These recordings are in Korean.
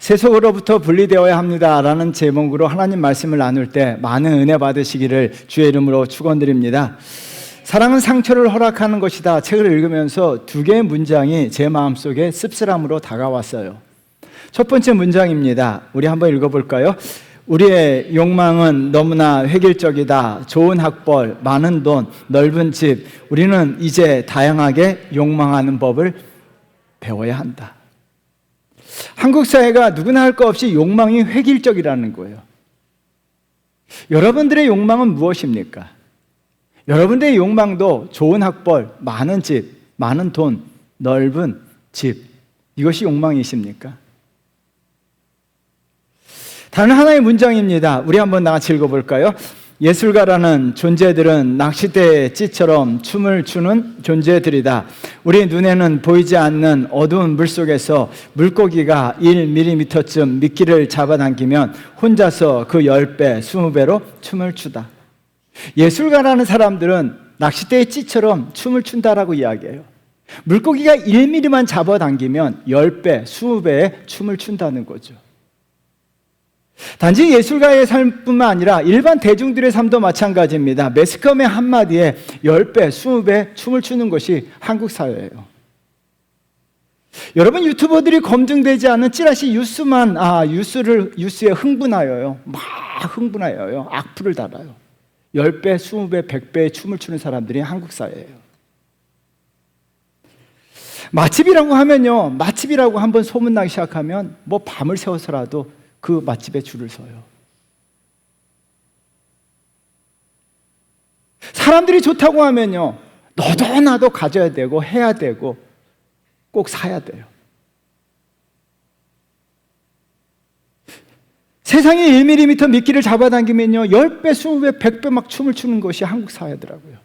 세속으로부터 분리되어야 합니다라는 제목으로 하나님 말씀을 나눌 때 많은 은혜 받으시기를 주의 이름으로 축원드립니다. 사랑은 상처를 허락하는 것이다 책을 읽으면서 두 개의 문장이 제 마음속에 씁쓸함으로 다가왔어요. 첫 번째 문장입니다. 우리 한번 읽어볼까요? 우리의 욕망은 너무나 획일적이다. 좋은 학벌, 많은 돈, 넓은 집. 우리는 이제 다양하게 욕망하는 법을 배워야 한다. 한국 사회가 누구나 할 것 없이 욕망이 획일적이라는 거예요. 여러분들의 욕망은 무엇입니까? 여러분들의 욕망도 좋은 학벌, 많은 집, 많은 돈, 넓은 집, 이것이 욕망이십니까? 다른 하나의 문장입니다. 우리 한번 나같이 읽어볼까요? 예술가라는 존재들은 낚싯대의 찌처럼 춤을 추는 존재들이다. 우리 눈에는 보이지 않는 어두운 물속에서 물고기가 1mm쯤 미끼를 잡아당기면 혼자서 그 10배, 20배로 춤을 추다. 예술가라는 사람들은 낚싯대의 찌처럼 춤을 춘다라고 이야기해요. 물고기가 1mm만 잡아당기면 10배, 20배의 춤을 춘다는 거죠. 단지 예술가의 삶뿐만 아니라 일반 대중들의 삶도 마찬가지입니다. 매스컴의 한마디에 10배, 20배 춤을 추는 것이 한국 사회예요. 여러분, 유튜버들이 검증되지 않은 찌라시 뉴스만 뉴스에 흥분하여요. 막 흥분하여요. 악플을 달아요. 10배, 20배, 100배의 춤을 추는 사람들이 한국 사회예요. 맛집이라고 하면요, 맛집이라고 한번 소문나기 시작하면 뭐 밤을 새워서라도 그 맛집에 줄을 서요. 사람들이 좋다고 하면요, 너도 나도 가져야 되고 해야 되고 꼭 사야 돼요. 세상에 1mm 미끼를 잡아당기면요 10배, 20배, 100배 막 춤을 추는 것이 한국 사회더라고요.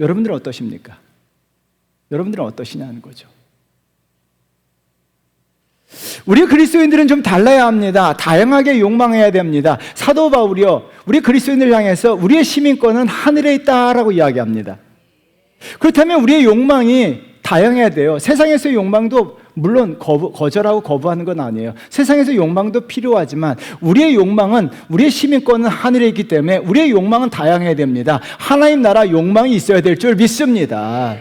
여러분들은 어떠십니까? 여러분들은 어떠시냐는 거죠. 우리 그리스도인들은 좀 달라야 합니다. 다양하게 욕망해야 됩니다. 사도 바울이요, 우리 그리스도인을 향해서 우리의 시민권은 하늘에 있다라고 이야기합니다. 그렇다면 우리의 욕망이 다양해야 돼요. 세상에서의 욕망도 물론 거절하고 거부하는 건 아니에요. 세상에서 욕망도 필요하지만 우리의 욕망은, 우리의 시민권은 하늘에 있기 때문에 우리의 욕망은 다양해야 됩니다. 하나님 나라 욕망이 있어야 될 줄 믿습니다.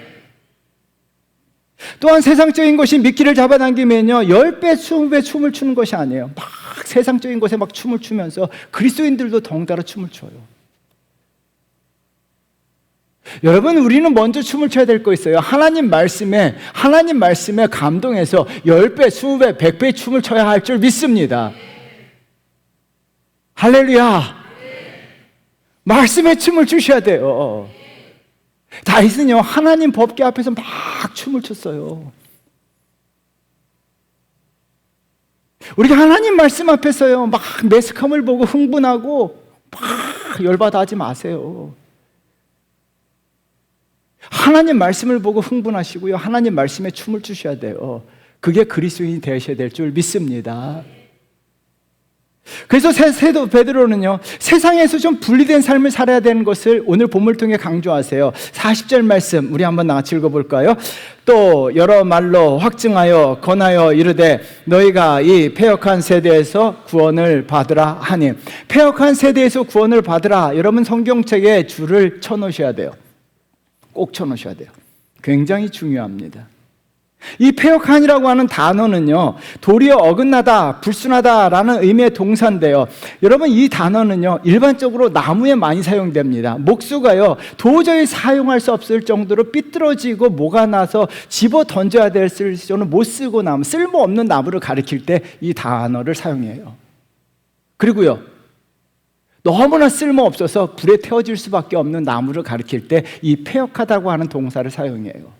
또한 세상적인 것이 미끼를 잡아당기면요 10배, 20배 춤을 추는 것이 아니에요. 막 세상적인 것에 막 춤을 추면서 그리스도인들도 더군다나 춤을 춰요. 여러분, 우리는 먼저 춤을 춰야 될 거 있어요. 하나님 말씀에 감동해서 10배, 20배, 100배의 춤을 춰야 할 줄 믿습니다. 할렐루야. 말씀에 춤을 추셔야 돼요. 다윗은요 하나님 법궤 앞에서 막 춤을 췄어요. 우리가 하나님 말씀 앞에서요 막 매스컴을 보고 흥분하고 막 열받아 하지 마세요. 하나님 말씀을 보고 흥분하시고요 하나님 말씀에 춤을 추셔야 돼요. 그게 그리스도인이 되셔야 될 줄 믿습니다. 그래서 사도 베드로는요 세상에서 좀 분리된 삶을 살아야 되는 것을 오늘 본문을 통해 강조하세요. 40절 말씀 우리 한번 같이 읽어볼까요? 또 여러 말로 확증하여 권하여 이르되 너희가 이 패역한 세대에서 구원을 받으라 하니, 패역한 세대에서 구원을 받으라, 여러분 성경책에 줄을 쳐놓으셔야 돼요. 꼭 쳐놓으셔야 돼요. 굉장히 중요합니다. 이 패역한이라고 하는 단어는요 도리어 어긋나다, 불순하다라는 의미의 동사인데요, 여러분 이 단어는요 일반적으로 나무에 많이 사용됩니다. 목수가요 도저히 사용할 수 없을 정도로 삐뚤어지고 모가 나서 집어 던져야 될 정도는 못 쓰고 남은 쓸모없는 나무를 가리킬 때 이 단어를 사용해요. 그리고요 너무나 쓸모없어서 불에 태워질 수밖에 없는 나무를 가리킬 때 이 패역하다고 하는 동사를 사용해요.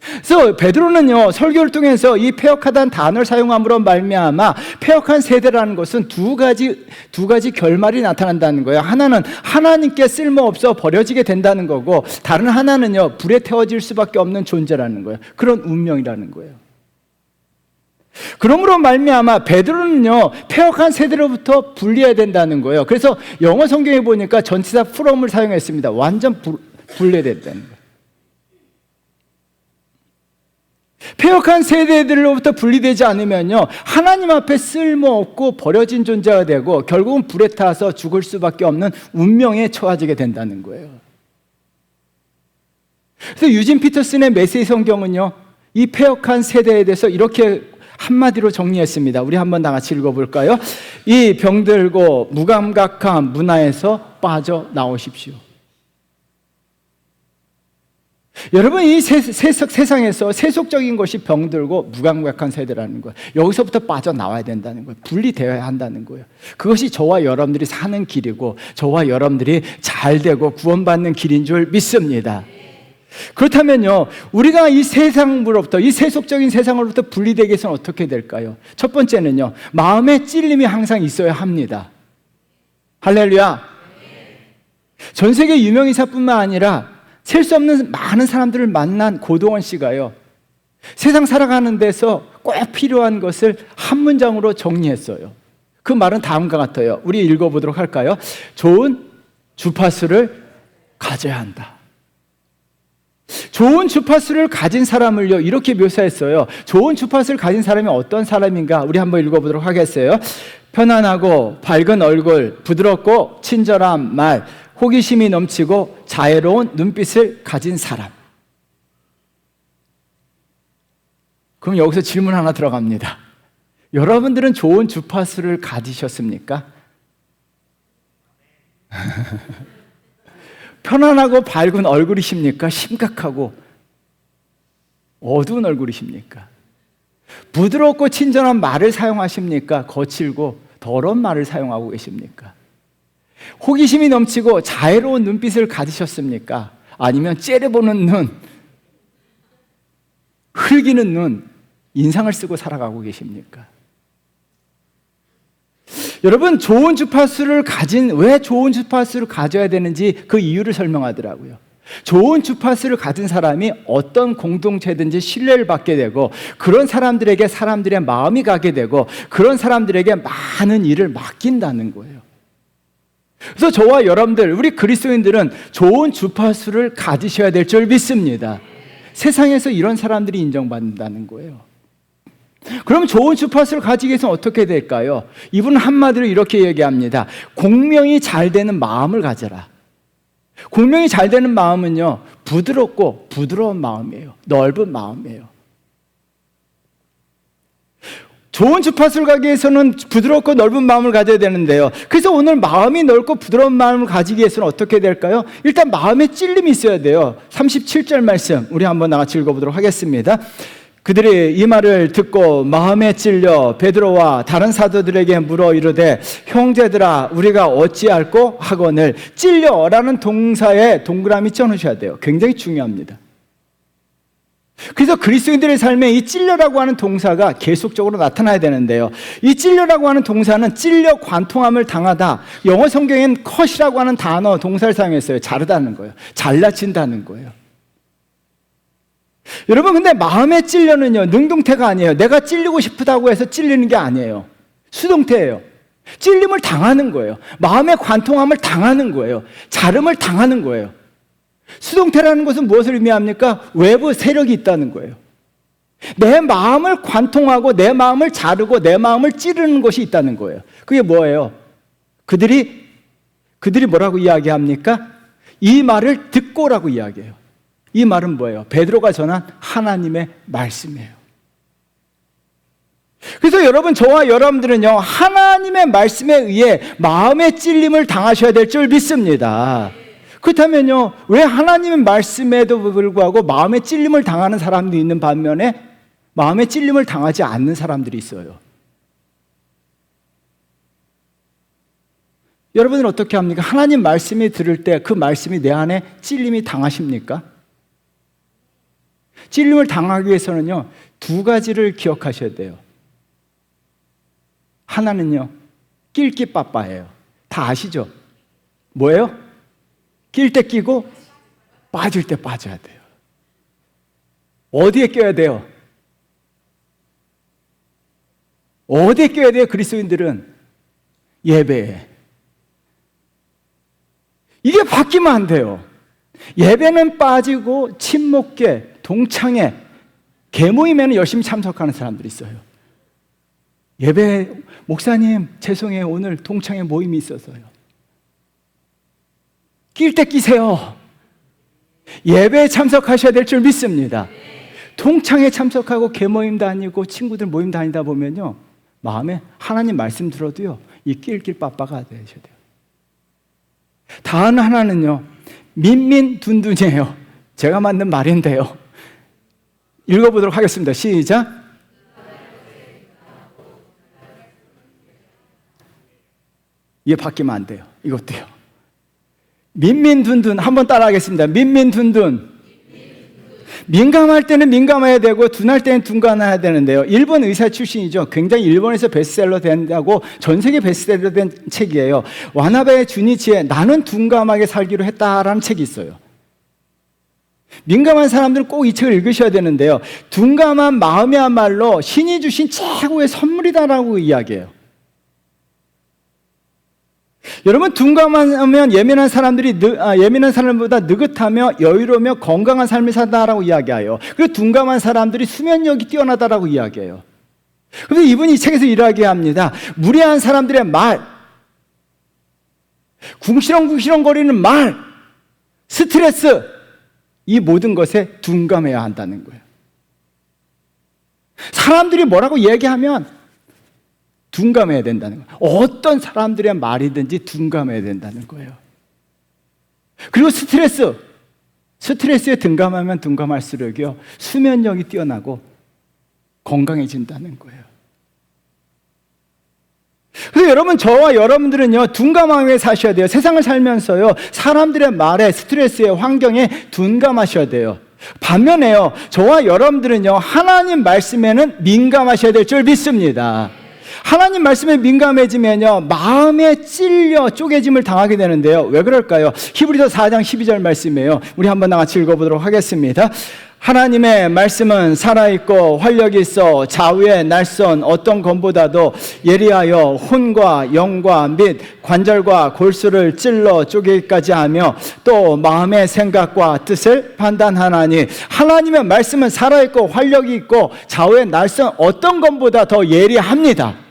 그래서 베드로는요 설교를 통해서 이 패역하다는 단어를 사용함으로 말미암아 패역한 세대라는 것은 두 가지 결말이 나타난다는 거예요. 하나는 하나님께 쓸모없어 버려지게 된다는 거고, 다른 하나는요 불에 태워질 수밖에 없는 존재라는 거예요. 그런 운명이라는 거예요. 그러므로 말미암아 베드로는요 패역한 세대로부터 분리해야 된다는 거예요. 그래서 영어 성경에 보니까 전치사 from을 사용했습니다. 완전 분리해야 된다는 거예요. 패역한 세대들로부터 분리되지 않으면요, 하나님 앞에 쓸모없고 버려진 존재가 되고 결국은 불에 타서 죽을 수밖에 없는 운명에 처해지게 된다는 거예요. 그래서 유진 피터슨의 메시지 성경은요, 이 패역한 세대에 대해서 이렇게 한마디로 정리했습니다. 우리 한번 다 같이 읽어볼까요? 이 병들고 무감각한 문화에서 빠져나오십시오. 여러분, 이 세상에서 세속적인 것이 병들고 무감각한 세대라는 거예요. 여기서부터 빠져나와야 된다는 거예요. 분리되어야 한다는 거예요. 그것이 저와 여러분들이 사는 길이고 저와 여러분들이 잘 되고 구원받는 길인 줄 믿습니다. 그렇다면요, 우리가 이 세상으로부터, 이 세속적인 세상으로부터 분리되기 위해서는 어떻게 될까요? 첫 번째는요, 마음의 찔림이 항상 있어야 합니다. 할렐루야. 전 세계 유명인사뿐만 아니라 셀 수 없는 많은 사람들을 만난 고동원 씨가요, 세상 살아가는 데서 꼭 필요한 것을 한 문장으로 정리했어요. 그 말은 다음과 같아요. 우리 읽어보도록 할까요? 좋은 주파수를 가져야 한다. 좋은 주파수를 가진 사람을요, 이렇게 묘사했어요. 좋은 주파수를 가진 사람이 어떤 사람인가? 우리 한번 읽어보도록 하겠어요. 편안하고 밝은 얼굴, 부드럽고 친절한 말, 호기심이 넘치고 자애로운 눈빛을 가진 사람. 그럼 여기서 질문 하나 들어갑니다. 여러분들은 좋은 주파수를 가지셨습니까? 편안하고 밝은 얼굴이십니까? 심각하고 어두운 얼굴이십니까? 부드럽고 친절한 말을 사용하십니까? 거칠고 더러운 말을 사용하고 계십니까? 호기심이 넘치고 자애로운 눈빛을 가지셨습니까? 아니면 째려보는 눈, 흘기는 눈, 인상을 쓰고 살아가고 계십니까? 여러분, 좋은 주파수를 왜 좋은 주파수를 가져야 되는지 그 이유를 설명하더라고요. 좋은 주파수를 가진 사람이 어떤 공동체든지 신뢰를 받게 되고, 그런 사람들에게 사람들의 마음이 가게 되고, 그런 사람들에게 많은 일을 맡긴다는 거예요. 그래서 저와 여러분들, 우리 그리스도인들은 좋은 주파수를 가지셔야 될 줄 믿습니다. 세상에서 이런 사람들이 인정받는다는 거예요. 그럼 좋은 주파수를 가지기 위해서는 어떻게 될까요? 이분은 한마디로 이렇게 얘기합니다. 공명이 잘 되는 마음을 가져라. 공명이 잘 되는 마음은요, 부드럽고 부드러운 마음이에요. 넓은 마음이에요. 좋은 주파수를 가기 위해서는 부드럽고 넓은 마음을 가져야 되는데요, 그래서 오늘 마음이 넓고 부드러운 마음을 가지기 위해서는 어떻게 될까요? 일단 마음에 찔림이 있어야 돼요. 37절 말씀 우리 한번 같이 읽어보도록 하겠습니다. 그들이 이 말을 듣고 마음에 찔려 베드로와 다른 사도들에게 물어 이르되, 형제들아 우리가 어찌할꼬 하거늘. 찔려라는 동사에 동그라미 쳐놓으셔야 돼요. 굉장히 중요합니다. 그래서 그리스도인들의 삶에 이 찔려라고 하는 동사가 계속적으로 나타나야 되는데요, 이 찔려라고 하는 동사는 찔려 관통함을 당하다, 영어 성경엔 컷이라고 하는 단어 동사를 사용했어요. 자르다는 거예요. 잘라친다는 거예요. 여러분, 근데 마음의 찔려는요, 능동태가 아니에요. 내가 찔리고 싶다고 해서 찔리는 게 아니에요. 수동태예요. 찔림을 당하는 거예요. 마음의 관통함을 당하는 거예요. 자름을 당하는 거예요. 수동태라는 것은 무엇을 의미합니까? 외부 세력이 있다는 거예요. 내 마음을 관통하고 내 마음을 자르고 내 마음을 찌르는 것이 있다는 거예요. 그게 뭐예요? 그들이 뭐라고 이야기합니까? 이 말을 듣고라고 이야기해요. 이 말은 뭐예요? 베드로가 전한 하나님의 말씀이에요. 그래서 여러분, 저와 여러분들은요, 하나님의 말씀에 의해 마음의 찔림을 당하셔야 될 줄 믿습니다. 그렇다면요, 왜 하나님의 말씀에도 불구하고 마음의 찔림을 당하는 사람도 있는 반면에 마음의 찔림을 당하지 않는 사람들이 있어요? 여러분은 어떻게 합니까? 하나님 말씀이 들을 때 그 말씀이 내 안에 찔림이 당하십니까? 찔림을 당하기 위해서는요, 두 가지를 기억하셔야 돼요. 하나는요, 낄기 빠빠예요. 다 아시죠? 뭐예요? 낄 때 끼고 빠질 때 빠져야 돼요. 어디에 껴야 돼요? 어디에 껴야 돼요? 그리스도인들은 예배에. 이게 바뀌면 안 돼요. 예배는 빠지고 침묵계, 동창회, 개모임에는 열심히 참석하는 사람들이 있어요. 예배, 목사님 죄송해요, 오늘 동창회 모임이 있어서요. 낄 때 끼세요. 예배에 참석하셔야 될 줄 믿습니다. 동창회 참석하고 개모임 다니고 친구들 모임 다니다 보면요, 마음에 하나님 말씀 들어도요, 이 낄낄 빠빠가 되셔야 돼요. 다음 하나는요, 민민둔둔이에요. 제가 만든 말인데요. 읽어보도록 하겠습니다. 시작. 이게 바뀌면 안 돼요. 이것도요. 민민둔둔 한번 따라하겠습니다. 민민둔둔. 민감할 때는 민감해야 되고 둔할 때는 둔감해야 되는데요. 일본 의사 출신이죠. 굉장히 일본에서 베스트셀러 된다고 전 세계 베스트셀러 된 책이에요. 와나베 주니치의 나는 둔감하게 살기로 했다라는 책이 있어요. 민감한 사람들은 꼭 이 책을 읽으셔야 되는데요. 둔감한 마음이야말로 신이 주신 최고의 선물이다라고 이야기해요. 여러분, 둔감하면 예민한 사람보다 느긋하며 여유로우며 건강한 삶을 산다라고 이야기해요. 그리고 둔감한 사람들이 수면력이 뛰어나다라고 이야기해요. 그래서 이분이 이 책에서 이야기합니다. 무례한 사람들의 말, 궁시렁궁시렁거리는 말, 스트레스, 이 모든 것에 둔감해야 한다는 거예요. 사람들이 뭐라고 얘기하면 둔감해야 된다는 거예요. 어떤 사람들의 말이든지 둔감해야 된다는 거예요. 그리고 스트레스에 둔감하면 둔감할수록요, 수면력이 뛰어나고 건강해진다는 거예요. 그래서 여러분, 저와 여러분들은요, 둔감하게 사셔야 돼요. 세상을 살면서요, 사람들의 말에, 스트레스에, 환경에 둔감하셔야 돼요. 반면에요, 저와 여러분들은요, 하나님 말씀에는 민감하셔야 될 줄 믿습니다. 하나님 말씀에 민감해지면요, 마음에 찔려 쪼개짐을 당하게 되는데요. 왜 그럴까요? 히브리서 4장 12절 말씀이에요. 우리 한번 같이 읽어보도록 하겠습니다. 하나님의 말씀은 살아있고 활력이 있어 좌우의 날선 어떤 검보다도 예리하여 혼과 영과 및 관절과 골수를 찔러 쪼개기까지 하며 또 마음의 생각과 뜻을 판단하나니, 하나님의 말씀은 살아있고 활력이 있고 좌우의 날선 어떤 검보다 더 예리합니다.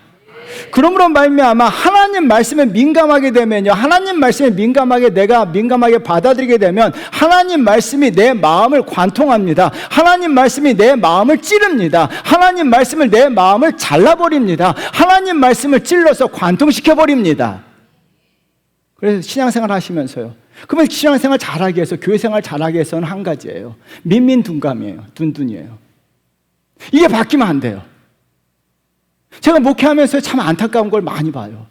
그러므로 말미암아 하나님 말씀에 민감하게 되면요, 하나님 말씀에 내가 민감하게 받아들이게 되면 하나님 말씀이 내 마음을 관통합니다. 하나님 말씀이 내 마음을 찌릅니다. 하나님 말씀을 내 마음을 잘라버립니다. 하나님 말씀을 찔러서 관통시켜버립니다. 그래서 신앙생활 하시면서요, 그러면 신앙생활 잘하기 위해서, 교회생활 잘하기 위해서는 한 가지예요. 민민둔감이에요. 둔둔이에요. 이게 바뀌면 안 돼요. 제가 목회하면서 참 안타까운 걸 많이 봐요.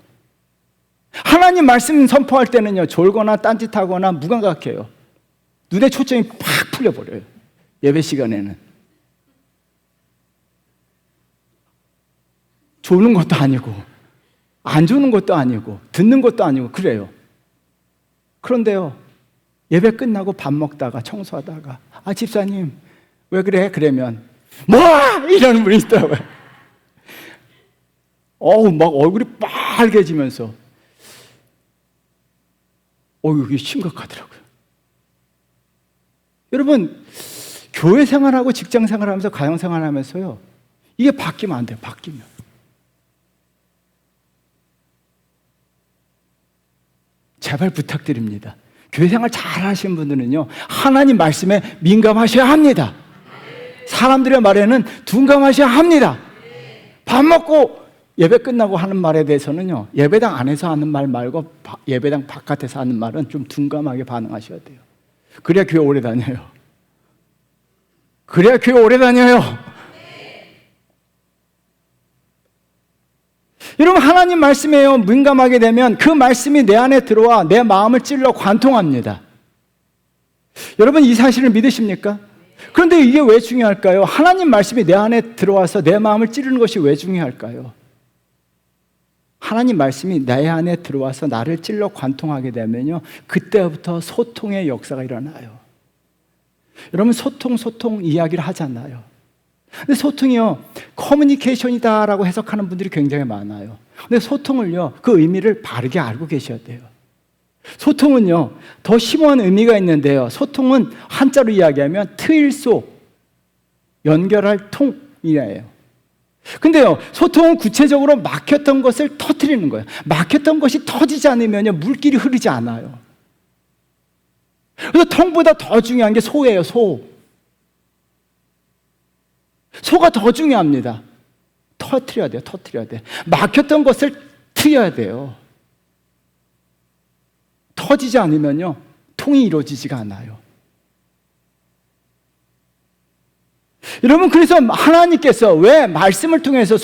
하나님 말씀 선포할 때는요, 졸거나 딴짓하거나 무감각해요. 눈에 초점이 팍 풀려버려요. 예배 시간에는 조는 것도 아니고 안 조는 것도 아니고 듣는 것도 아니고 그래요. 그런데요, 예배 끝나고 밥 먹다가 청소하다가 집사님 왜 그래? 그러면 뭐 이러는 분이 있더라고요. 막 얼굴이 빨개지면서 이게 심각하더라고요. 여러분, 교회 생활하고 직장 생활하면서 가정 생활하면서요, 이게 바뀌면 안 돼요. 바뀌면 제발 부탁드립니다. 교회 생활 잘 하시는 분들은요, 하나님 말씀에 민감하셔야 합니다. 사람들의 말에는 둔감하셔야 합니다. 밥 먹고 예배 끝나고 하는 말에 대해서는요, 예배당 안에서 하는 말 말고 예배당 바깥에서 하는 말은 좀 둔감하게 반응하셔야 돼요. 그래야 교회 오래 다녀요. 그래야 교회 오래 다녀요. 여러분, 하나님 말씀에요, 민감하게 되면 그 말씀이 내 안에 들어와 내 마음을 찔러 관통합니다. 여러분, 이 사실을 믿으십니까? 그런데 이게 왜 중요할까요? 하나님 말씀이 내 안에 들어와서 내 마음을 찌르는 것이 왜 중요할까요? 하나님 말씀이 내 안에 들어와서 나를 찔러 관통하게 되면요, 그때부터 소통의 역사가 일어나요. 여러분, 소통 이야기를 하잖아요. 근데 소통이요, 커뮤니케이션이다라고 해석하는 분들이 굉장히 많아요. 근데 소통을요, 그 의미를 바르게 알고 계셔야 돼요. 소통은요, 더 심오한 의미가 있는데요, 소통은 한자로 이야기하면 트일소, 연결할 통이에요. 근데요, 소통은 구체적으로 막혔던 것을 터뜨리는 거예요. 막혔던 것이 터지지 않으면요, 물길이 흐르지 않아요. 그래서 통보다 더 중요한 게 소예요, 소. 소가 더 중요합니다. 터뜨려야 돼요, 터뜨려야 돼. 막혔던 것을 트여야 돼요. 터지지 않으면요, 통이 이루어지지가 않아요. 여러분, 그래서 하나님께서 왜 말씀을 통해서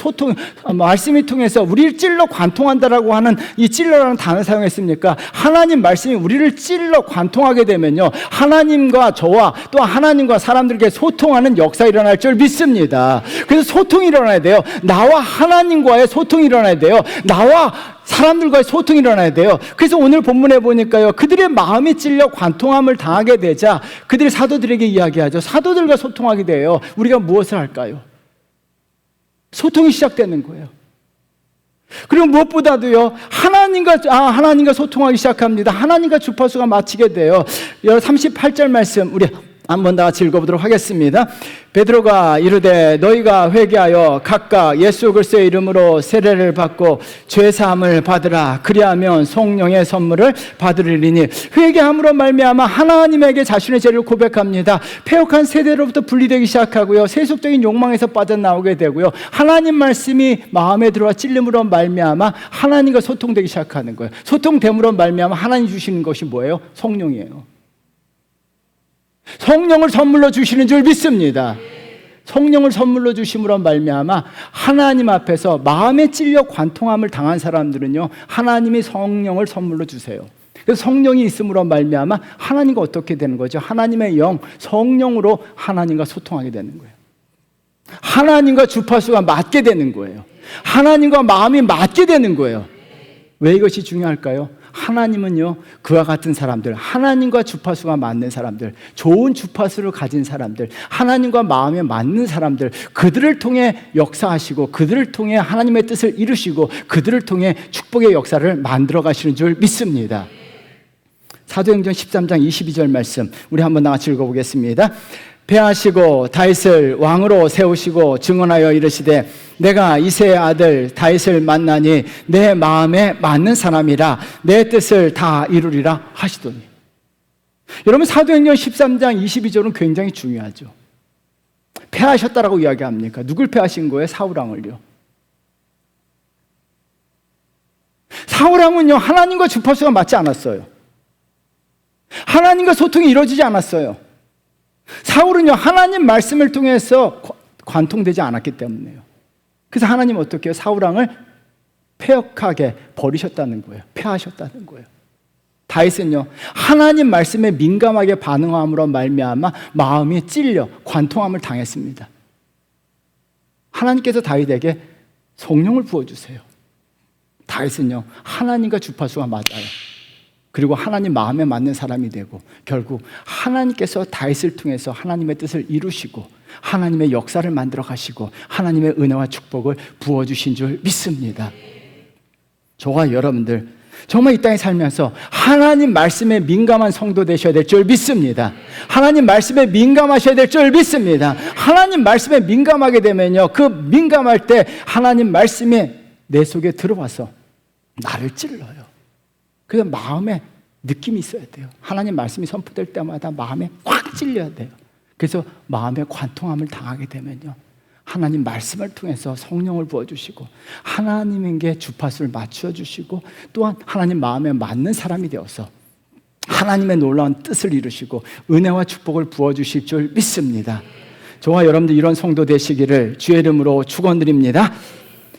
말씀을 통해서 우리를 찔러 관통한다라고 하는 이 찔러라는 단어를 사용했습니까? 하나님 말씀이 우리를 찔러 관통하게 되면요, 하나님과 저와 또 하나님과 사람들에게 소통하는 역사가 일어날 줄 믿습니다. 그래서 소통이 일어나야 돼요. 나와 하나님과의 소통이 일어나야 돼요. 나와 사람들과의 소통이 일어나야 돼요. 그래서 오늘 본문에 보니까요, 그들의 마음이 찔려 관통함을 당하게 되자 그들이 사도들에게 이야기하죠. 사도들과 소통하게 돼요. 우리가 무엇을 할까요? 소통이 시작되는 거예요. 그리고 무엇보다도요, 하나님과 소통하기 시작합니다. 하나님과 주파수가 맞추게 돼요. 38절 말씀 우리 한번 다 같이 읽어보도록 하겠습니다. 베드로가 이르되 너희가 회개하여 각각 예수 그리스도의 이름으로 세례를 받고 죄사함을 받으라. 그리하면 성령의 선물을 받으리니. 회개함으로 말미암아 하나님에게 자신의 죄를 고백합니다. 패역한 세대로부터 분리되기 시작하고요, 세속적인 욕망에서 빠져나오게 되고요, 하나님 말씀이 마음에 들어와 찔림으로 말미암아 하나님과 소통되기 시작하는 거예요. 소통됨으로 말미암아 하나님 주시는 것이 뭐예요? 성령이에요. 성령을 선물로 주시는 줄 믿습니다. 성령을 선물로 주심으로 말미암아 하나님 앞에서 마음에 찔려 관통함을 당한 사람들은요, 하나님이 성령을 선물로 주세요. 그래서 성령이 있음으로 말미암아 하나님과 어떻게 되는 거죠? 하나님의 영, 성령으로 하나님과 소통하게 되는 거예요. 하나님과 주파수가 맞게 되는 거예요. 하나님과 마음이 맞게 되는 거예요. 왜 이것이 중요할까요? 하나님은요, 그와 같은 사람들, 하나님과 주파수가 맞는 사람들, 좋은 주파수를 가진 사람들, 하나님과 마음에 맞는 사람들, 그들을 통해 역사하시고 그들을 통해 하나님의 뜻을 이루시고 그들을 통해 축복의 역사를 만들어 가시는 줄 믿습니다. 사도행전 13장 22절 말씀 우리 한번 같이 읽어보겠습니다. 패하시고 다윗을 왕으로 세우시고 증언하여 이르시되 내가 이새의 아들 다윗을 만나니 내 마음에 맞는 사람이라 내 뜻을 다 이루리라 하시더니. 여러분, 사도행전 13장 22절은 굉장히 중요하죠. 패하셨다라고 이야기합니까? 누굴 패하신 거예요? 사울왕을요. 사울왕은요, 하나님과 주파수가 맞지 않았어요. 하나님과 소통이 이루어지지 않았어요. 사울은요, 하나님 말씀을 통해서 관통되지 않았기 때문에요. 그래서 하나님 어떻게 해요? 사울왕을 패역하게 버리셨다는 거예요. 패하셨다는 거예요. 다윗은요, 하나님 말씀에 민감하게 반응함으로 말미암아 마음이 찔려 관통함을 당했습니다. 하나님께서 다윗에게 성령을 부어주세요. 다윗은요, 하나님과 주파수가 맞아요. 그리고 하나님 마음에 맞는 사람이 되고 결국 하나님께서 다윗을 통해서 하나님의 뜻을 이루시고 하나님의 역사를 만들어 가시고 하나님의 은혜와 축복을 부어주신 줄 믿습니다. 저와 여러분들 정말 이 땅에 살면서 하나님 말씀에 민감한 성도 되셔야 될 줄 믿습니다. 하나님 말씀에 민감하셔야 될 줄 믿습니다. 하나님 말씀에 민감하게 되면요, 그 민감할 때 하나님 말씀이 내 속에 들어와서 나를 찔러요. 그래서 마음에 느낌이 있어야 돼요. 하나님 말씀이 선포될 때마다 마음에 꽉 찔려야 돼요. 그래서 마음에 관통함을 당하게 되면요, 하나님 말씀을 통해서 성령을 부어주시고 하나님에게 주파수를 맞춰주시고 또한 하나님 마음에 맞는 사람이 되어서 하나님의 놀라운 뜻을 이루시고 은혜와 축복을 부어주실 줄 믿습니다. 저와 여러분들 이런 성도 되시기를 주의 이름으로 축원드립니다.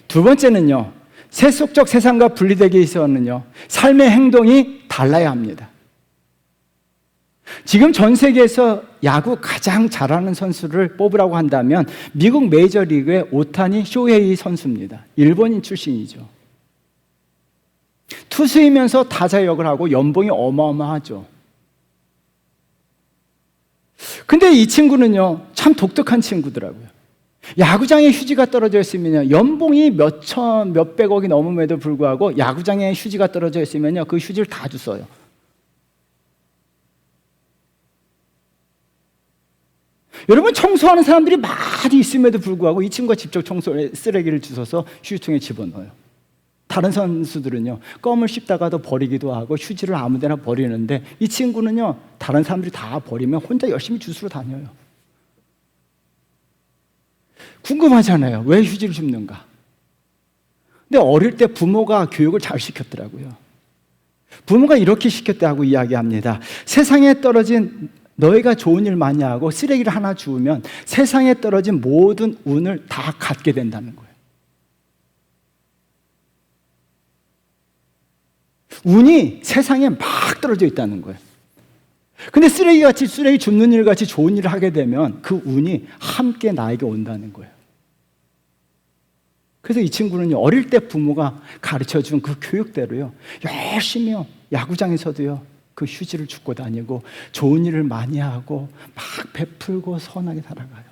두 번째는요, 세속적 세상과 분리되기 위해서는요, 삶의 행동이 달라야 합니다. 지금 전 세계에서 야구 가장 잘하는 선수를 뽑으라고 한다면 미국 메이저리그의 오타니 쇼헤이 선수입니다. 일본인 출신이죠. 투수이면서 타자 역을 하고 연봉이 어마어마하죠. 근데 이 친구는요, 참 독특한 친구더라고요. 야구장에 휴지가 떨어져 있으면요, 연봉이 몇백억이 넘음에도 불구하고 야구장에 휴지가 떨어져 있으면요, 그 휴지를 다 주워요. 여러분, 청소하는 사람들이 많이 있음에도 불구하고 이 친구가 직접 쓰레기를 주워서 휴지통에 집어넣어요. 다른 선수들은요, 껌을 씹다가도 버리기도 하고 휴지를 아무 데나 버리는데 이 친구는요, 다른 사람들이 다 버리면 혼자 열심히 주스러 다녀요. 궁금하잖아요. 왜 휴지를 줍는가? 근데 어릴 때 부모가 교육을 잘 시켰더라고요. 부모가 이렇게 시켰다고 이야기합니다. 세상에 떨어진 너희가 좋은 일 많이 하고 쓰레기를 하나 주우면 세상에 떨어진 모든 운을 다 갖게 된다는 거예요. 운이 세상에 막 떨어져 있다는 거예요. 근데 쓰레기 줍는 일 같이 좋은 일을 하게 되면 그 운이 함께 나에게 온다는 거예요. 그래서 이 친구는요, 어릴 때 부모가 가르쳐 준 그 교육대로요, 열심히 야구장에서도요, 그 휴지를 줍고 다니고 좋은 일을 많이 하고 막 베풀고 선하게 살아가요.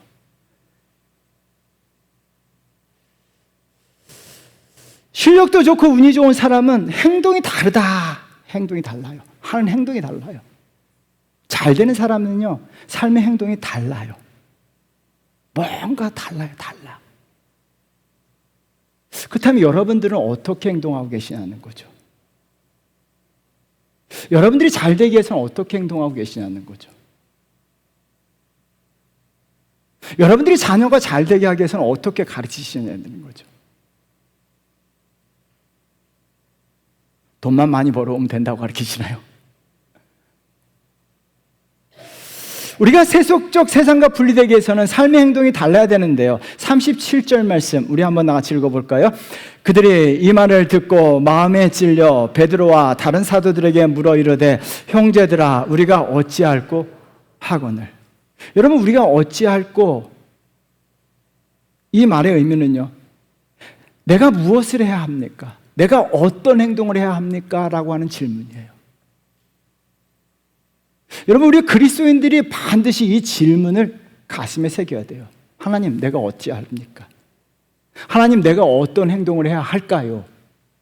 실력도 좋고 운이 좋은 사람은 행동이 다르다. 행동이 달라요. 하는 행동이 달라요. 잘 되는 사람은요, 삶의 행동이 달라요. 뭔가 달라요. 달라. 그렇다면 여러분들은 어떻게 행동하고 계시냐는 거죠. 여러분들이 잘 되기 위해서는 어떻게 행동하고 계시냐는 거죠. 여러분들이 자녀가 잘 되게 하기 위해서는 어떻게 가르치시냐는 거죠. 돈만 많이 벌어오면 된다고 가르치시나요? 우리가 세속적 세상과 분리되기 위해서는 삶의 행동이 달라야 되는데요. 37절 말씀 우리 한번 같이 읽어볼까요? 그들이 이 말을 듣고 마음에 찔려 베드로와 다른 사도들에게 물어 이르되 형제들아 우리가 어찌할꼬 하거늘. 여러분, 우리가 어찌할꼬, 이 말의 의미는요, 내가 무엇을 해야 합니까? 내가 어떤 행동을 해야 합니까? 라고 하는 질문이에요. 여러분, 우리 그리스도인들이 반드시 이 질문을 가슴에 새겨야 돼요. 하나님, 내가 어찌합니까? 하나님, 내가 어떤 행동을 해야 할까요?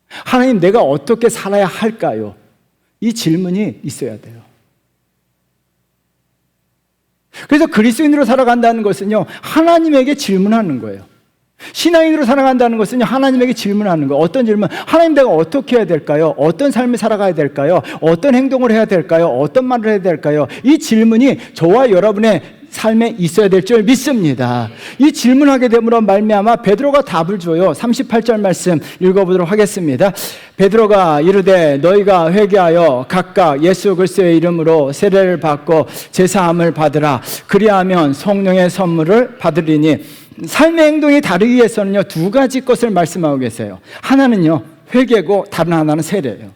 하나님, 내가 어떻게 살아야 할까요? 이 질문이 있어야 돼요. 그래서 그리스도인으로 살아간다는 것은요, 하나님에게 질문하는 거예요. 신앙인으로 살아간다는 것은 하나님에게 질문하는 거예요. 어떤 질문? 하나님, 내가 어떻게 해야 될까요? 어떤 삶을 살아가야 될까요? 어떤 행동을 해야 될까요? 어떤 말을 해야 될까요? 이 질문이 저와 여러분의 삶에 있어야 될 줄 믿습니다. 이 질문하게 됨으로 말미암아 베드로가 답을 줘요. 38절 말씀 읽어보도록 하겠습니다. 베드로가 이르되 너희가 회개하여 각각 예수 그리스도의 이름으로 세례를 받고 제사함을 받으라. 그리하면 성령의 선물을 받으리니. 삶의 행동이 다르기 위해서는요, 두 가지 것을 말씀하고 계세요. 하나는요, 회개고 다른 하나는 세례예요.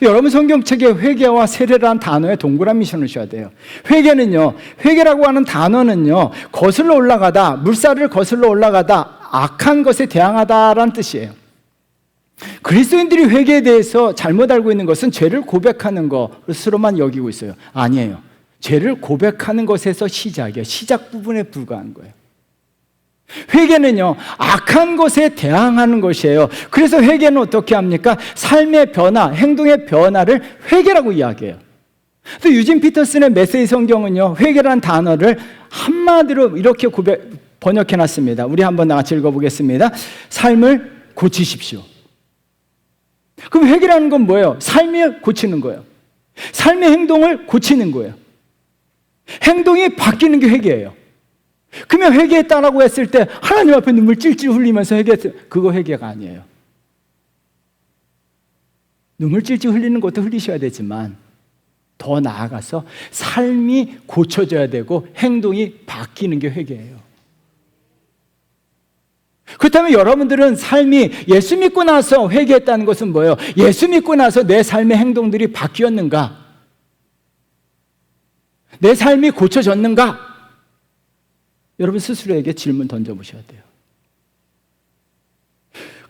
여러분, 성경책에 회개와 세례라는 단어에 동그라미 씌워주셔야 돼요. 회개는요, 회개라고 하는 단어는요, 거슬러 올라가다, 물살을 거슬러 올라가다, 악한 것에 대항하다라는 뜻이에요. 그리스도인들이 회개에 대해서 잘못 알고 있는 것은 죄를 고백하는 것으로만 여기고 있어요. 아니에요. 죄를 고백하는 것에서 시작이에요. 시작 부분에 불과한 거예요. 회개는요, 악한 것에 대항하는 것이에요. 그래서 회개는 어떻게 합니까? 삶의 변화, 행동의 변화를 회개라고 이야기해요. 또 유진 피터슨의 메시지 성경은요, 회개라는 단어를 한마디로 이렇게 번역해 놨습니다. 우리 한번 같이 읽어보겠습니다. 삶을 고치십시오. 그럼 회개라는 건 뭐예요? 삶을 고치는 거예요. 삶의 행동을 고치는 거예요. 행동이 바뀌는 게 회개예요. 그러면 회개했다라고 했을 때 하나님 앞에 눈물 찔찔 흘리면서 회개했어요. 그거 회개가 아니에요. 눈물 찔찔 흘리는 것도 흘리셔야 되지만 더 나아가서 삶이 고쳐져야 되고 행동이 바뀌는 게 회개예요. 그렇다면 여러분들은 삶이 예수 믿고 나서 회개했다는 것은 뭐예요? 예수 믿고 나서 내 삶의 행동들이 바뀌었는가? 내 삶이 고쳐졌는가? 여러분 스스로에게 질문 던져보셔야 돼요.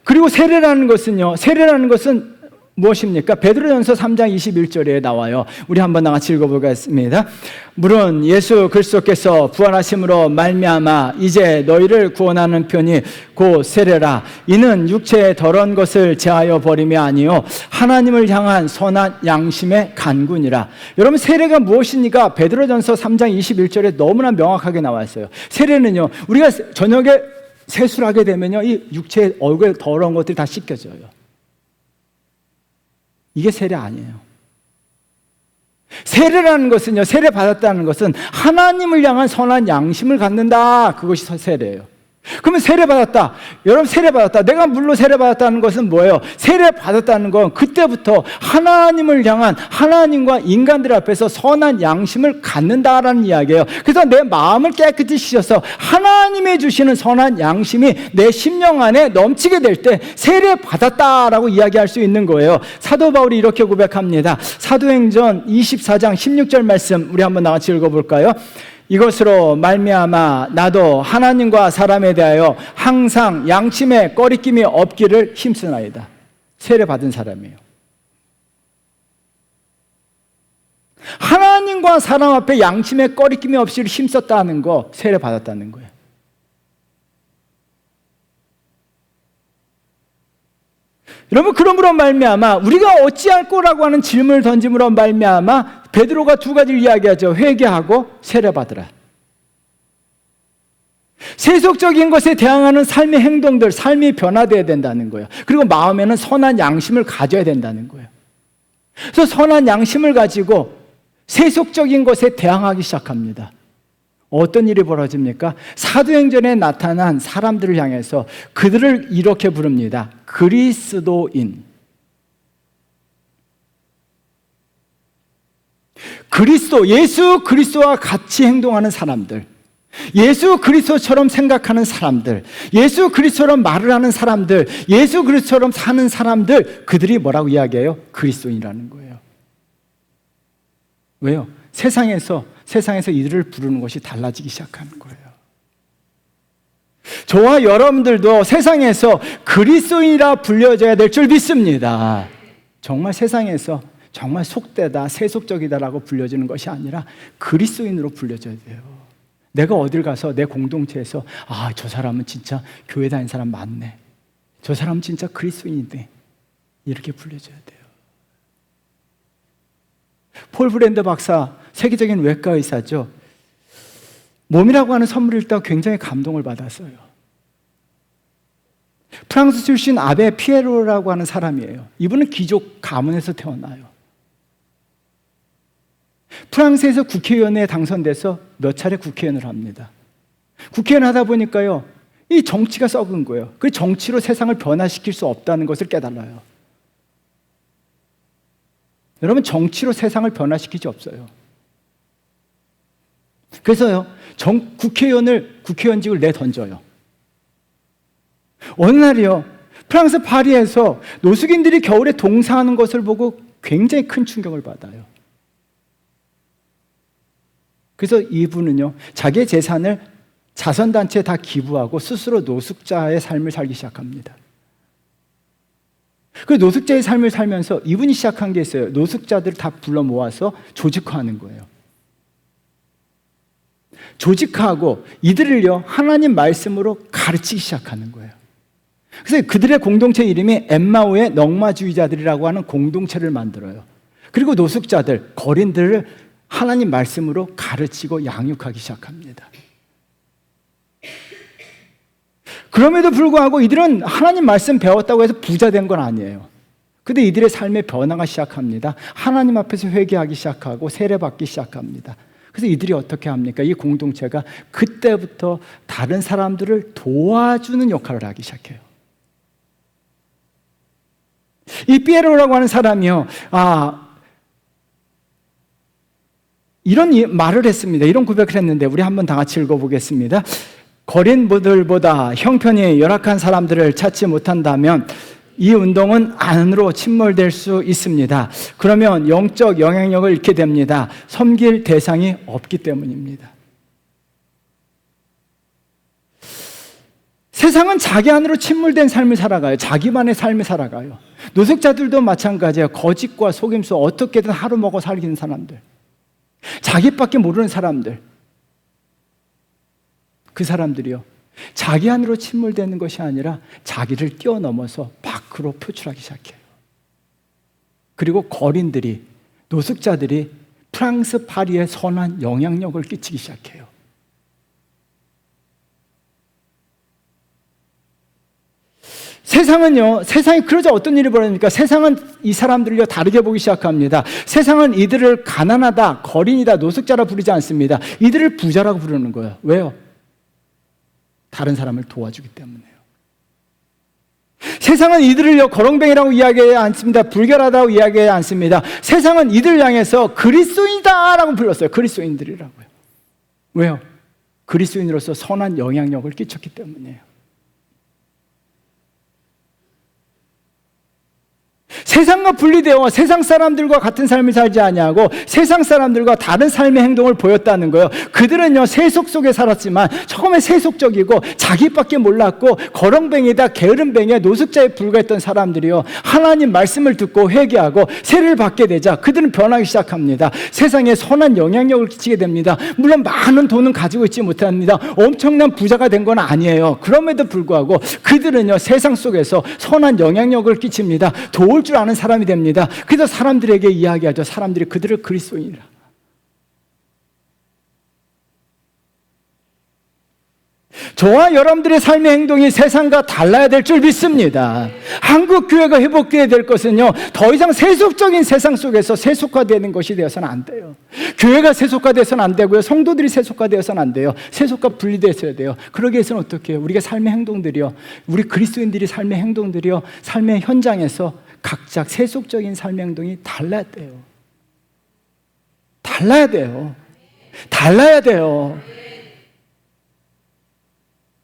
그리고 세례라는 것은요, 세례라는 것은 무엇입니까? 베드로전서 3장 21절에 나와요. 우리 한번 같이 읽어보겠습니다. 물은 예수 그리스도께서 부활하심으로 말미암아 이제 너희를 구원하는 편이 곧 세례라. 이는 육체의 더러운 것을 제하여 버림이 아니요 하나님을 향한 선한 양심의 간구니라. 여러분, 세례가 무엇입니까? 베드로전서 3장 21절에 너무나 명확하게 나와 있어요. 세례는요, 우리가 저녁에 세수를 하게 되면요, 이 육체의 얼굴에 더러운 것들이 다 씻겨져요. 이게 세례 아니에요. 세례라는 것은요, 세례 받았다는 것은 하나님을 향한 선한 양심을 갖는다. 그것이 세례예요. 그러면 세례 받았다. 여러분, 세례 받았다. 내가 물로 세례 받았다는 것은 뭐예요? 세례 받았다는 건 그때부터 하나님을 향한, 하나님과 인간들 앞에서 선한 양심을 갖는다라는 이야기예요. 그래서 내 마음을 깨끗이 씻어서 하나님이 주시는 선한 양심이 내 심령 안에 넘치게 될 때 세례 받았다라고 이야기할 수 있는 거예요. 사도 바울이 이렇게 고백합니다. 사도행전 24장 16절 말씀 우리 한번 같이 읽어볼까요? 이것으로 말미암아 나도 하나님과 사람에 대하여 항상 양심에 꺼리낌이 없기를 힘쓰나이다. 세례 받은 사람이에요. 하나님과 사람 앞에 양심에 꺼리낌이 없이 힘썼다는 거, 세례 받았다는 거예요. 여러분, 그러므로 말미암아 우리가 어찌할 거라고 하는 질문을 던짐으로 말미암아 베드로가 두 가지를 이야기하죠. 회개하고 세례 받으라. 세속적인 것에 대항하는 삶의 행동들, 삶이 변화되어야 된다는 거예요. 그리고 마음에는 선한 양심을 가져야 된다는 거예요. 그래서 선한 양심을 가지고 세속적인 것에 대항하기 시작합니다. 어떤 일이 벌어집니까? 사도행전에 나타난 사람들을 향해서 그들을 이렇게 부릅니다. 그리스도인. 그리스도, 예수 그리스도와 같이 행동하는 사람들, 예수 그리스도처럼 생각하는 사람들, 예수 그리스도처럼 말을 하는 사람들, 예수 그리스도처럼 사는 사람들, 그들이 뭐라고 이야기해요? 그리스도인이라는 거예요. 왜요? 세상에서 이들을 부르는 것이 달라지기 시작하는 거예요. 저와 여러분들도 세상에서 그리스도인이라 불려져야 될 줄 믿습니다. 정말 세상에서 정말 속되다, 세속적이다라고 불려지는 것이 아니라 그리스도인으로 불려져야 돼요. 내가 어딜 가서 내 공동체에서 저 사람은 진짜 교회 다니는 사람 많네, 저 사람은 진짜 그리스도인이네, 이렇게 불려져야 돼요. 폴 브랜더 박사, 세계적인 외과 의사죠. 몸이라고 하는 선물을 읽다가 굉장히 감동을 받았어요. 프랑스 출신 아베 피에로라고 하는 사람이에요. 이분은 귀족 가문에서 태어나요. 프랑스에서 국회의원에 당선돼서 몇 차례 국회의원을 합니다. 국회의원 하다 보니까요, 이 정치가 썩은 거예요. 그 정치로 세상을 변화시킬 수 없다는 것을 깨달아요. 여러분, 정치로 세상을 변화시키지 없어요. 그래서요, 국회의원직을 내던져요. 어느 날이요, 프랑스 파리에서 노숙인들이 겨울에 동사하는 것을 보고 굉장히 큰 충격을 받아요. 그래서 이분은요, 자기의 재산을 자선단체에 다 기부하고 스스로 노숙자의 삶을 살기 시작합니다. 그 노숙자의 삶을 살면서 이분이 시작한 게 있어요. 노숙자들을 다 불러 모아서 조직화하는 거예요. 조직화하고 이들을요, 하나님 말씀으로 가르치기 시작하는 거예요. 그래서 그들의 공동체 이름이 엠마오의 넝마주의자들이라고 하는 공동체를 만들어요. 그리고 노숙자들, 거린들을 하나님 말씀으로 가르치고 양육하기 시작합니다. 그럼에도 불구하고 이들은 하나님 말씀 배웠다고 해서 부자 된 건 아니에요. 근데 이들의 삶의 변화가 시작합니다. 하나님 앞에서 회개하기 시작하고 세례받기 시작합니다. 그래서 이들이 어떻게 합니까? 이 공동체가 그때부터 다른 사람들을 도와주는 역할을 하기 시작해요. 이 피에로라고 하는 사람이요, 이런 말을 했습니다. 이런 고백을 했는데 우리 한번 다 같이 읽어보겠습니다. 거린들보다 형편이 열악한 사람들을 찾지 못한다면 이 운동은 안으로 침몰될 수 있습니다. 그러면 영적 영향력을 잃게 됩니다. 섬길 대상이 없기 때문입니다. 세상은 자기 안으로 침몰된 삶을 살아가요. 자기만의 삶을 살아가요. 노숙자들도 마찬가지예요. 거짓과 속임수 어떻게든 하루 먹어 살기는 사람들, 자기밖에 모르는 사람들, 그 사람들이요, 자기 안으로 침몰되는 것이 아니라 자기를 뛰어넘어서 밖으로 표출하기 시작해요. 그리고 거린들이, 노숙자들이 프랑스 파리에 선한 영향력을 끼치기 시작해요. 세상은요, 세상이 그러자 어떤 일이 벌어집니까? 세상은 이 사람들을 다르게 보기 시작합니다. 세상은 이들을 가난하다, 거린이다, 노숙자라 부르지 않습니다. 이들을 부자라고 부르는 거예요. 왜요? 다른 사람을 도와주기 때문에요. 세상은 이들을요, 거렁뱅이라고 이야기하지 않습니다. 불결하다고 이야기하지 않습니다. 세상은 이들을 향해서 그리스도인이다라고 불렀어요. 그리스도인들이라고요. 왜요? 그리스도인으로서 선한 영향력을 끼쳤기 때문이에요. 세상과 분리되어 세상 사람들과 같은 삶을 살지 아니하고 세상 사람들과 다른 삶의 행동을 보였다는 거예요. 그들은요, 세속 속에 살았지만 처음에 세속적이고 자기밖에 몰랐고 거렁뱅이다, 게으름뱅이에 노숙자에 불과했던 사람들이요, 하나님 말씀을 듣고 회개하고 세례를 받게 되자 그들은 변하기 시작합니다. 세상에 선한 영향력을 끼치게 됩니다. 물론 많은 돈은 가지고 있지 못합니다. 엄청난 부자가 된 건 아니에요. 그럼에도 불구하고 그들은요, 세상 속에서 선한 영향력을 끼칩니다. 도울 줄 아는 사람이 됩니다. 그래서 사람들에게 이야기하죠. 사람들이 그들을 그리스도인이라. 저와 여러분들의 삶의 행동이 세상과 달라야 될 줄 믿습니다. 한국 교회가 회복되어야 될 것은요, 더 이상 세속적인 세상 속에서 세속화되는 것이 되어서는 안 돼요. 교회가 세속화되어서는 안 되고요, 성도들이 세속화되어서는 안 돼요. 세속과 분리되어야 돼요. 그러기 위해서는 어떻게 해요? 우리가 삶의 행동들이요, 우리 그리스도인들이 삶의 행동들이요, 삶의 현장에서 각자 세속적인 삶의 행동이 달라야 돼요. 달라야 돼요. 달라야 돼요.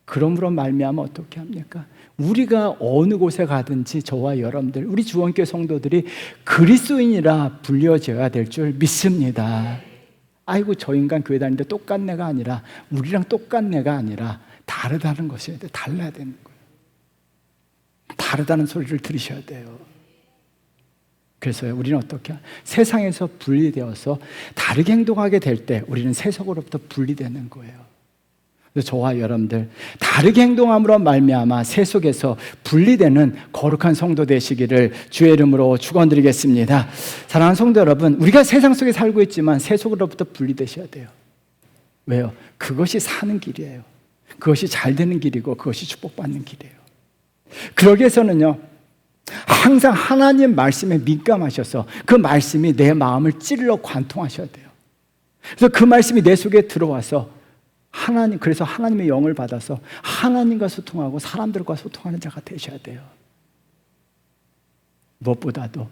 그러므로 말미암아 어떻게 합니까? 우리가 어느 곳에 가든지 저와 여러분들, 우리 주원교회 성도들이 그리스도인이라 불려져야 될 줄 믿습니다. 아이고, 저 인간 교회 다니는데 똑같네가 아니라, 우리랑 똑같네가 아니라 다르다는 것이어야 돼요. 달라야 되는 거예요. 다르다는 소리를 들으셔야 돼요. 그래서 우리는 어떻게 세상에서 분리되어서 다르게 행동하게 될 때 우리는 세속으로부터 분리되는 거예요. 그래서 저와 여러분들 다르게 행동함으로 말미암아 세속에서 분리되는 거룩한 성도 되시기를 주의 이름으로 축원드리겠습니다. 사랑하는 성도 여러분, 우리가 세상 속에 살고 있지만 세속으로부터 분리되셔야 돼요. 왜요? 그것이 사는 길이에요. 그것이 잘 되는 길이고 그것이 축복받는 길이에요. 그러기 위해서는요, 항상 하나님 말씀에 민감하셔서 그 말씀이 내 마음을 찔러 관통하셔야 돼요. 그래서 그 말씀이 내 속에 들어와서 그래서 하나님의 영을 받아서 하나님과 소통하고 사람들과 소통하는 자가 되셔야 돼요. 무엇보다도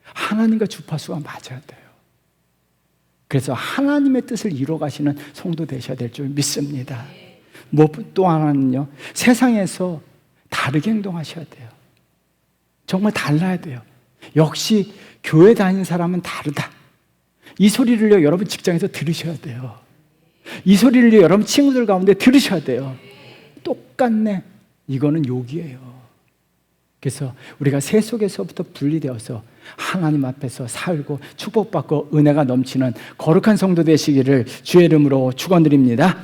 하나님과 주파수가 맞아야 돼요. 그래서 하나님의 뜻을 이루어 가시는 성도 되셔야 될 줄 믿습니다. 무엇 또 하나는요, 세상에서 다르게 행동하셔야 돼요. 정말 달라야 돼요. 역시 교회 다니는 사람은 다르다. 이 소리를요, 여러분 직장에서 들으셔야 돼요. 이 소리를 여러분 친구들 가운데 들으셔야 돼요. 똑같네. 이거는 욕이에요. 그래서 우리가 세속에서부터 분리되어서 하나님 앞에서 살고 축복받고 은혜가 넘치는 거룩한 성도 되시기를 주의 이름으로 축원드립니다.